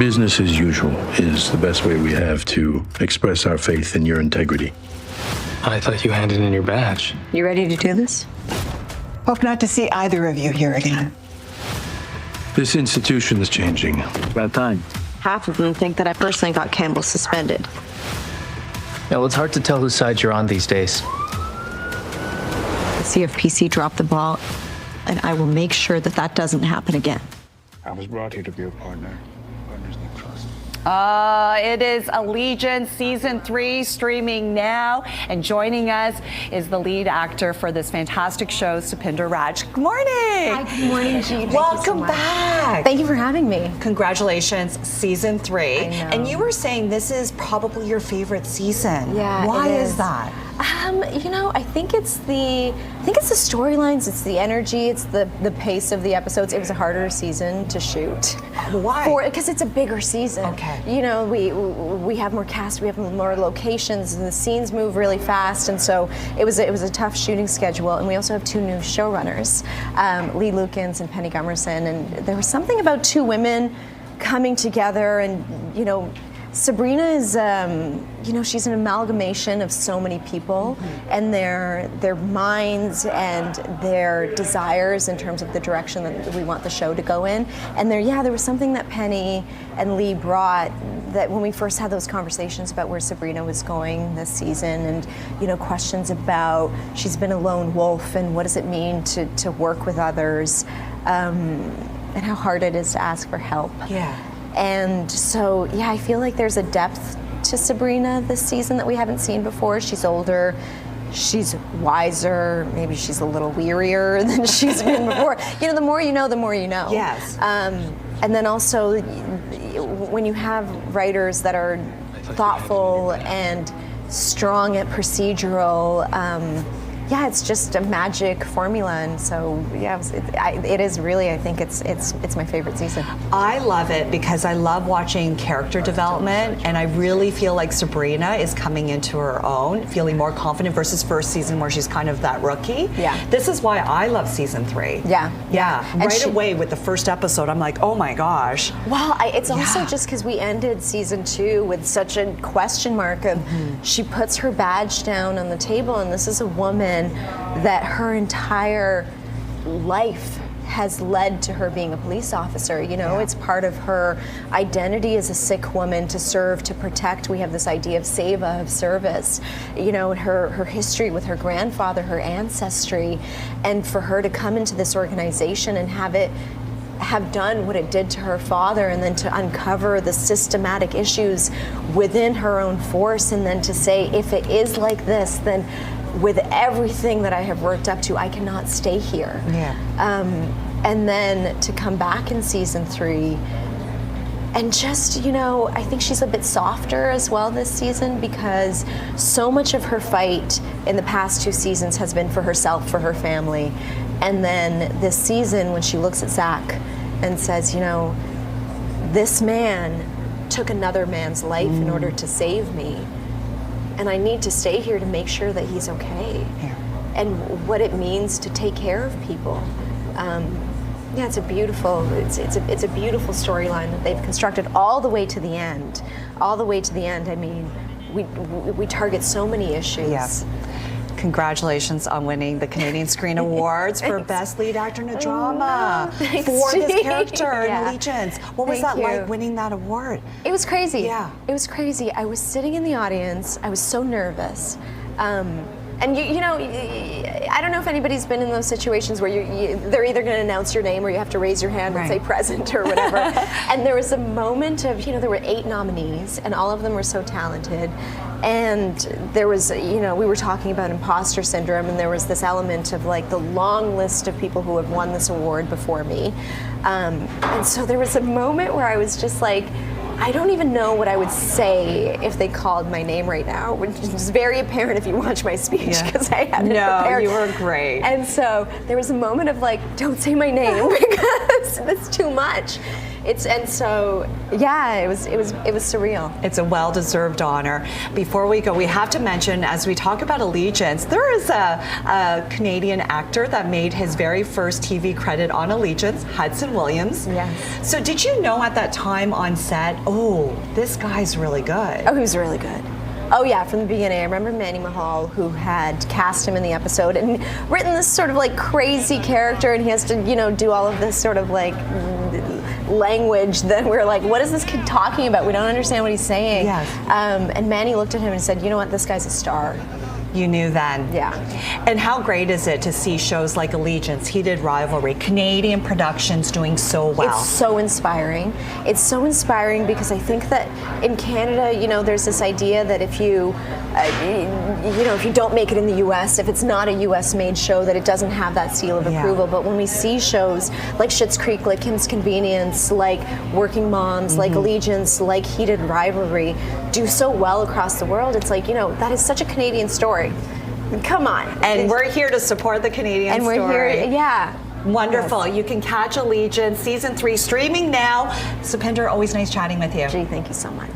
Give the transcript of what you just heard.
Business as usual is the best way we have to express our faith in your integrity. I thought you handed in your badge. You ready to do this? Hope not to see either of you here again. This institution is changing. About time. Half of them think that I personally got Campbell suspended. Yeah, well, it's hard to tell whose side you're on these days. The CFPC dropped the ball, and I will make sure that that doesn't happen again. I was brought here to be a partner. Partners need trust. It is Allegiance Season 3 streaming now. And joining us is the lead actor for this fantastic show, Supinder Wraich. Good morning. Hi, good morning, Jean. Welcome back. Thank you for having me. Congratulations, Season 3. I know. And you were saying this is probably your favorite season. Yeah, Why it is is. that? I think it's the storylines, it's the energy, it's the pace of the episodes. It was a harder season to shoot. Why? Because it's a bigger season. Okay. You know, we have more cast, we have more locations, and the scenes move really fast, and so it was a tough shooting schedule. And we also have 2 new showrunners, Lee Lukens and Penny Gummerson, and there was something about 2 women coming together, and Sabrina is, she's an amalgamation of so many people, and their minds and their desires in terms of the direction that we want the show to go in. And there was something that Penny and Lee brought that when we first had those conversations about where Sabrina was going this season, and questions about she's been a lone wolf and what does it mean to work with others, and how hard it is to ask for help. Yeah. And so, I feel like there's a depth to Sabrina this season that we haven't seen before. She's older, she's wiser, maybe she's a little wearier than she's been before. The more you know, the more you know. Yes. And then also, when you have writers that are thoughtful and strong at procedural, it's just a magic formula, and so it is really. I think it's my favorite season. I love it because I love watching character development, and I really feel like Sabrina is coming into her own, feeling more confident versus first season where she's kind of that rookie. Yeah. This is why I love Season 3. Yeah. And Right away with the first episode, I'm like, oh my gosh. Well, it's also just because we ended Season 2 with such a question mark of she puts her badge down on the table, and this is a woman that her entire life has led to her being a police officer. It's part of her identity as a sick woman to serve, to protect. We have this idea of seva, of service, her history with her grandfather, her ancestry, and for her to come into this organization and have done what it did to her father, and then to uncover the systematic issues within her own force, and then to say, if it is like this, then with everything that I have worked up to, I cannot stay here. Yeah. And then to come back in Season 3 and just, I think she's a bit softer as well this season, because so much of her fight in the past 2 seasons has been for herself, for her family. And then this season, when she looks at Zach and says, this man took another man's life in order to save me, and I need to stay here to make sure that he's okay. Yeah. And what it means to take care of people. It's a beautiful storyline that they've constructed all the way to the end. All the way to the end. I mean, we target so many issues. Yes. Congratulations on winning the Canadian Screen Awards for Best Lead Actor in a Drama for this character in Allegiance. What was that like, winning that award? It was crazy. Yeah. It was crazy. I was sitting in the audience. I was so nervous. And I don't know if anybody's been in those situations where they're either going to announce your name or you have to raise your hand and say present or whatever. And there was a moment of, there were 8 nominees, and all of them were so talented. And there was, we were talking about imposter syndrome, and there was this element of like the long list of people who have won this award before me. And so there was a moment where I was just like, I don't even know what I would say if they called my name right now, which is very apparent if you watch my speech, because I hadn't prepared. No, you were great. And so there was a moment of like, don't say my name, because that's too much. And so yeah, it was surreal. It's a well-deserved honor. Before we go, we have to mention, as we talk about Allegiance, there is a Canadian actor that made his very first TV credit on Allegiance, Hudson Williams. Yes. So did you know at that time on set, oh, this guy's really good? Oh, he was really good. Oh yeah, from the beginning. I remember Manny Mahal, who had cast him in the episode and written this sort of like crazy character, and he has to, you know, do all of this sort of like language that we're like, what is this kid talking about? We don't understand what he's saying. Yes. And Manny looked at him and said, you know what, this guy's a star. You knew then. Yeah. And how great is it to see shows like Allegiance, Heated Rivalry, Canadian productions doing so well? It's so inspiring. It's so inspiring because I think that in Canada, you know, there's this idea that if you, you know, if you don't make it in the U.S., if it's not a U.S.-made show, that it doesn't have that seal of approval. But when we see shows like Schitt's Creek, like Kim's Convenience, like Working Moms, like Allegiance, like Heated Rivalry, do so well across the world, it's like, you know, that is such a Canadian story. Come on. And we're here to support the Canadian story. And we're here, yeah. Wonderful. Yes. You can catch Allegiance Season 3 streaming now. Supinder, always nice chatting with you. Gee, thank you so much.